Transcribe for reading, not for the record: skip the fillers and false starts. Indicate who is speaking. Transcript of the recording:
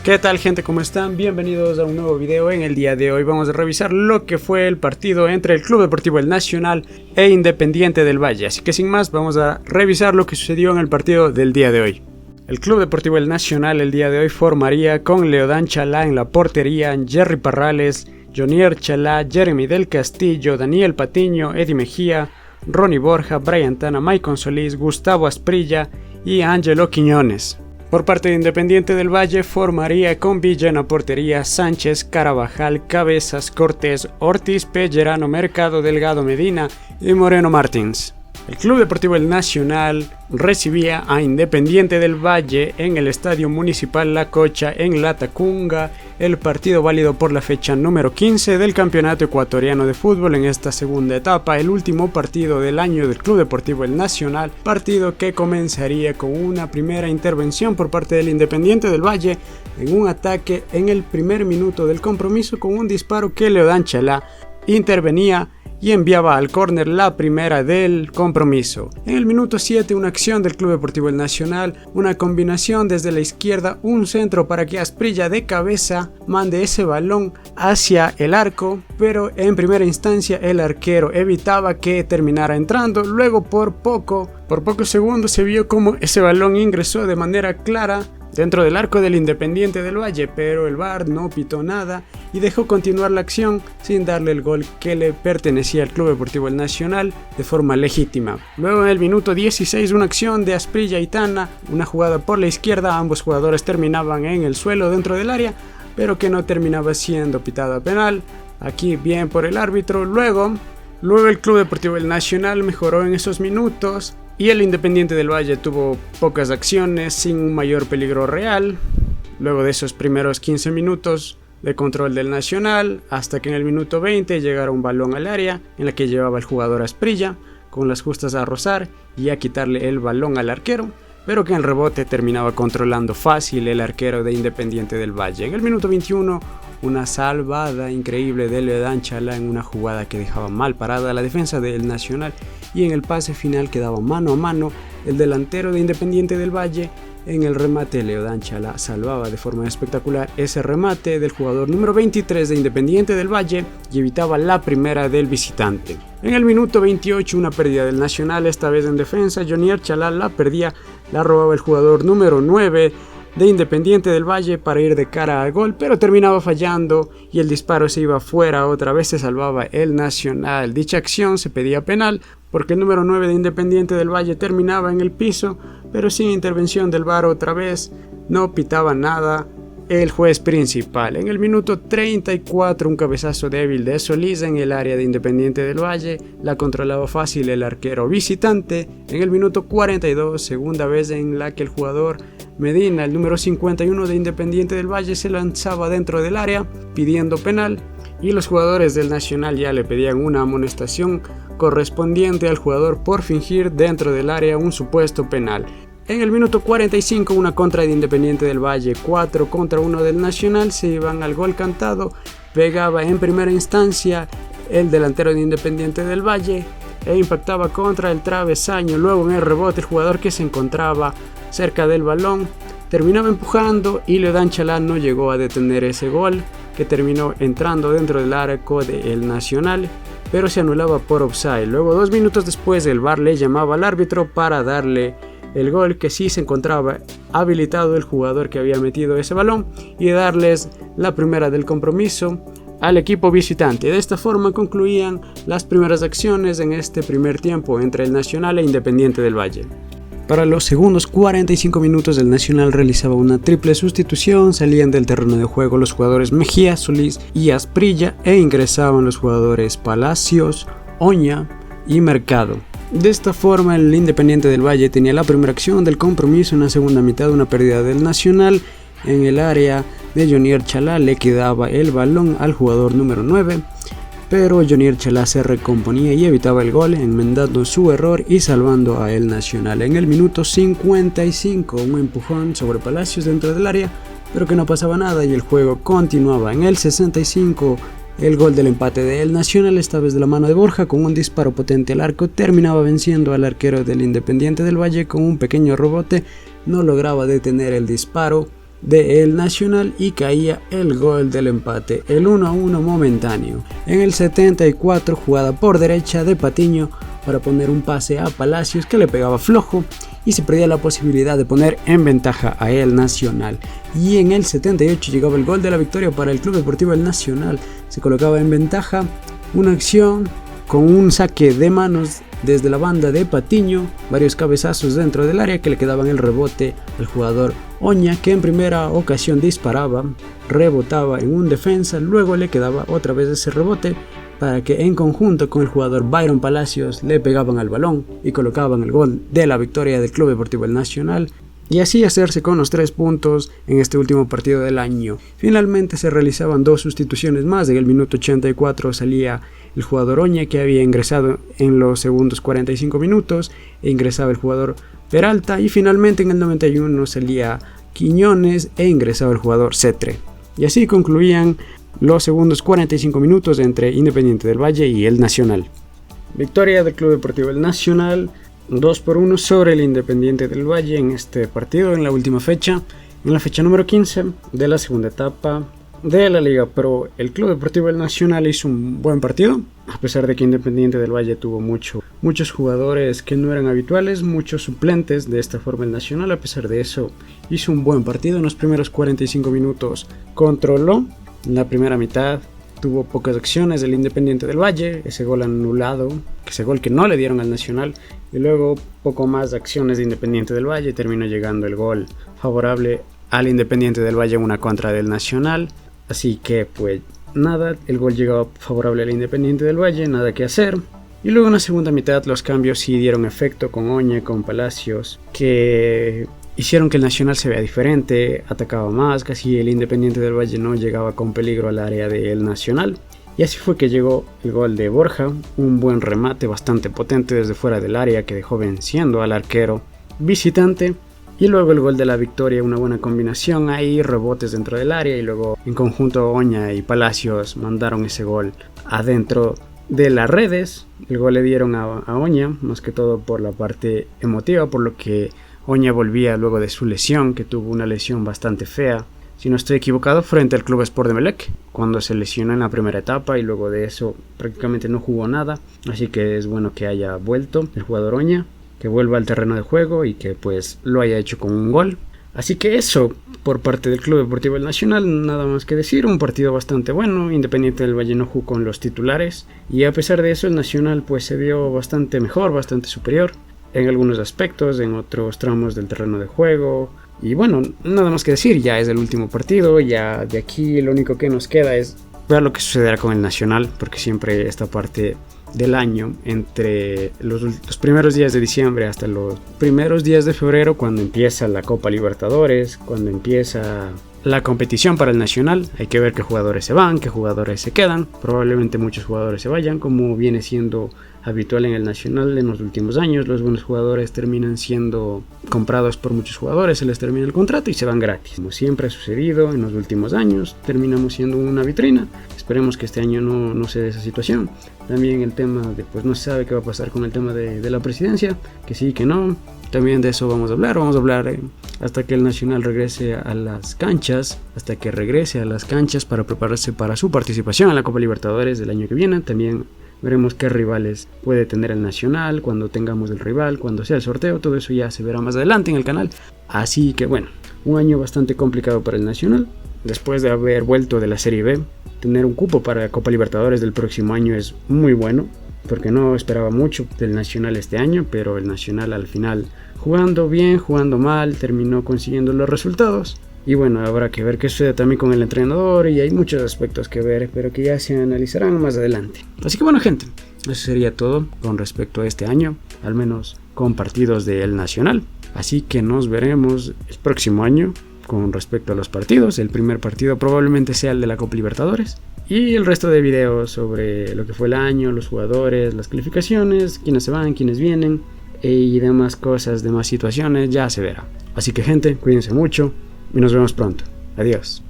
Speaker 1: ¿Qué tal, gente? ¿Cómo están? Bienvenidos a un nuevo video. En el día de hoy vamos a revisar lo que fue el partido entre el Club Deportivo El Nacional e Independiente del Valle. Así que sin más, vamos a revisar lo que sucedió en el partido del día de hoy. El Club Deportivo El Nacional el día de hoy formaría con Leodán Chalá en la portería, Jerry Parrales, Jonier Chalá, Jeremy del Castillo, Daniel Patiño, Eddie Mejía, Ronnie Borja, Brian Tana, Maicon Solís, Gustavo Asprilla y Ángelo Quiñones. Por parte de Independiente del Valle formaría con Villa en la portería, Sánchez, Carabajal, Cabezas, Cortés, Ortiz, Pellerano, Mercado, Delgado, Medina y Moreno Martins. El Club Deportivo El Nacional recibía a Independiente del Valle en el Estadio Municipal La Cocha en Latacunga, el partido válido por la fecha número 15 del Campeonato Ecuatoriano de Fútbol en esta segunda etapa, el último partido del año del Club Deportivo El Nacional, partido que comenzaría con una primera intervención por parte del Independiente del Valle en un ataque en el primer minuto del compromiso con un disparo que Leodán Chalá intervenía y enviaba al córner la primera del compromiso. En el minuto 7 una acción del Club Deportivo El Nacional, una combinación desde la izquierda, un centro para que Asprilla de cabeza mande ese balón hacia el arco, pero en primera instancia el arquero evitaba que terminara entrando. Luego por pocos segundos se vio como ese balón ingresó de manera clara dentro del arco del Independiente del Valle, pero el VAR no pitó nada y dejó continuar la acción sin darle el gol que le pertenecía al Club Deportivo El Nacional de forma legítima. Luego en el minuto 16 una acción de Asprilla y Tana, una jugada por la izquierda, ambos jugadores terminaban en el suelo dentro del área, pero que no terminaba siendo pitada penal. Aquí bien por el árbitro. Luego el Club Deportivo El Nacional mejoró en esos minutos y el Independiente del Valle tuvo pocas acciones sin un mayor peligro real. Luego de esos primeros 15 minutos de control del Nacional, hasta que en el minuto 20 llegara un balón al área en la que llevaba el jugador Asprilla con las justas a rozar y a quitarle el balón al arquero, pero que en el rebote terminaba controlando fácil el arquero de Independiente del Valle. En el minuto 21 una salvada increíble de Leodán Chalá en una jugada que dejaba mal parada la defensa del Nacional, y en el pase final quedaba mano a mano el delantero de Independiente del Valle. En el remate Leodán Chalá salvaba de forma espectacular ese remate del jugador número 23 de Independiente del Valle y evitaba la primera del visitante. En el minuto 28 una pérdida del Nacional, esta vez en defensa. Jonier Chalá la perdía, la robaba el jugador número 9 de Independiente del Valle para ir de cara al gol, pero terminaba fallando y el disparo se iba fuera. Otra vez se salvaba el Nacional. Dicha acción se pedía penal porque el número 9 de Independiente del Valle terminaba en el piso, pero sin intervención del VAR. Otra vez no pitaba nada el juez principal. En el minuto 34 un cabezazo débil de Solís en el área de Independiente del Valle, la controlaba fácil el arquero visitante. En el minuto 42 segunda vez en la que el jugador Medina, el número 51 de Independiente del Valle, se lanzaba dentro del área pidiendo penal, y los jugadores del Nacional ya le pedían una amonestación correspondiente al jugador por fingir dentro del área un supuesto penal. En el minuto 45 una contra de Independiente del Valle, 4 contra 1 del Nacional, se iban al gol cantado. Pegaba en primera instancia el delantero de Independiente del Valle e impactaba contra el travesaño. Luego en el rebote el jugador que se encontraba cerca del balón terminaba empujando y Leodán Chalá no llegó a detener ese gol, que terminó entrando dentro del arco del Nacional, pero se anulaba por offside. Luego 2 minutos después el VAR le llamaba al árbitro para darle el gol, que sí se encontraba habilitado el jugador que había metido ese balón, y darles la primera del compromiso al equipo visitante. De esta forma concluían las primeras acciones en este primer tiempo entre el Nacional e Independiente del Valle. Para los segundos 45 minutos el Nacional realizaba una triple sustitución. Salían del terreno de juego los jugadores Mejía, Solís y Asprilla e ingresaban los jugadores Palacios, Oña y Mercado. De esta forma el Independiente del Valle tenía la primera acción del compromiso. En la segunda mitad una pérdida del Nacional en el área de Jonier Chalá, le quedaba el balón al jugador número 9, pero Jonier Chalá se recomponía y evitaba el gol, enmendando su error y salvando a el Nacional. En el minuto 55 un empujón sobre Palacios dentro del área, pero que no pasaba nada y el juego continuaba. En el 65 el gol del empate de El Nacional, esta vez de la mano de Borja, con un disparo potente al arco, terminaba venciendo al arquero del Independiente del Valle con un pequeño rebote. No lograba detener el disparo del Nacional y caía el gol del empate, el 1-1 momentáneo. En el 74, jugada por derecha de Patiño para poner un pase a Palacios que le pegaba flojo y se perdía la posibilidad de poner en ventaja a el Nacional. Y en el 78 llegaba el gol de la victoria para el Club Deportivo El Nacional. Se colocaba en ventaja, una acción con un saque de manos desde la banda de Patiño, varios cabezazos dentro del área que le quedaban el rebote al jugador Oña, que en primera ocasión disparaba, rebotaba en un defensa, luego le quedaba otra vez ese rebote para que en conjunto con el jugador Byron Palacios le pegaban al balón y colocaban el gol de la victoria del Club Deportivo El Nacional, y así hacerse con los 3 puntos en este último partido del año. Finalmente se realizaban 2 sustituciones más. En el minuto 84 salía el jugador Oña, que había ingresado en los segundos 45 minutos, e ingresaba el jugador Peralta, y finalmente en el 91 salía Quiñones e ingresaba el jugador Cetre. Y así concluían los segundos 45 minutos entre Independiente del Valle y el Nacional. Victoria del Club Deportivo El Nacional 2-1 sobre el Independiente del Valle en este partido, en la última fecha, en la fecha número 15 de la segunda etapa de la Liga Pro. El Club Deportivo El Nacional hizo un buen partido, a pesar de que Independiente del Valle tuvo muchos jugadores que no eran habituales, muchos suplentes. De esta forma el Nacional, a pesar de eso, hizo un buen partido. En los primeros 45 minutos controló la primera mitad. Tuvo pocas acciones del Independiente del Valle, ese gol anulado, ese gol que no le dieron al Nacional, y luego poco más de acciones de Independiente del Valle. Terminó llegando el gol favorable al Independiente del Valle, una contra del Nacional. Así que pues nada, el gol llegó favorable al Independiente del Valle, nada que hacer. Y luego en la segunda mitad los cambios sí dieron efecto, con Oña, con Palacios, que hicieron que el Nacional se vea diferente, atacaba más, casi el Independiente del Valle no llegaba con peligro al área del Nacional. Y así fue que llegó el gol de Borja, un buen remate bastante potente desde fuera del área que dejó venciendo al arquero visitante. Y luego el gol de la victoria, una buena combinación ahí, rebotes dentro del área, y luego en conjunto Oña y Palacios mandaron ese gol adentro de las redes. El gol le dieron a Oña, más que todo por la parte emotiva, por lo que Oña volvía luego de su lesión, que tuvo una lesión bastante fea, si no estoy equivocado, frente al Club Sport de Emelec, cuando se lesionó en la primera etapa, y luego de eso prácticamente no jugó nada. Así que es bueno que haya vuelto el jugador Oña, que vuelva al terreno de juego y que pues lo haya hecho con un gol. Así que eso por parte del Club Deportivo El Nacional, nada más que decir. Un partido bastante bueno. Independiente del Valle no jugó con los titulares, y a pesar de eso el Nacional pues se vio bastante mejor, bastante superior en algunos aspectos, en otros tramos del terreno de juego. Y bueno, nada más que decir, ya es el último partido, ya de aquí lo único que nos queda es ver lo que sucederá con el Nacional, porque siempre esta parte del año, entre los primeros días de diciembre hasta los primeros días de febrero, cuando empieza la Copa Libertadores, cuando empieza la competición para el Nacional, hay que ver qué jugadores se van, qué jugadores se quedan. Probablemente muchos jugadores se vayan, como viene siendo habitual en el Nacional en los últimos años. Los buenos jugadores terminan siendo comprados por muchos jugadores, se les termina el contrato y se van gratis. Como siempre ha sucedido en los últimos años, terminamos siendo una vitrina. Esperemos que este año no se dé esa situación. También el tema de, pues no se sabe qué va a pasar con el tema de la presidencia, que sí, que no. También de eso vamos a hablar hasta que el Nacional regrese a las canchas, para prepararse para su participación en la Copa Libertadores del año que viene. También veremos qué rivales puede tener el Nacional, cuando tengamos el rival, cuando sea el sorteo. Todo eso ya se verá más adelante en el canal. Así que bueno, un año bastante complicado para el Nacional. Después de haber vuelto de la Serie B, tener un cupo para la Copa Libertadores del próximo año es muy bueno, porque no esperaba mucho del Nacional este año, pero el Nacional al final, jugando bien, jugando mal, terminó consiguiendo los resultados. Y bueno, habrá que ver qué sucede también con el entrenador, y hay muchos aspectos que ver, pero que ya se analizarán más adelante. Así que bueno, gente, eso sería todo con respecto a este año, al menos con partidos del Nacional. Así que nos veremos el próximo año con respecto a los partidos. El primer partido probablemente sea el de la Copa Libertadores, y el resto de videos sobre lo que fue el año, los jugadores, las calificaciones, quiénes se van, quiénes vienen y demás cosas, demás situaciones, ya se verá. Así que gente, cuídense mucho y nos vemos pronto. Adiós.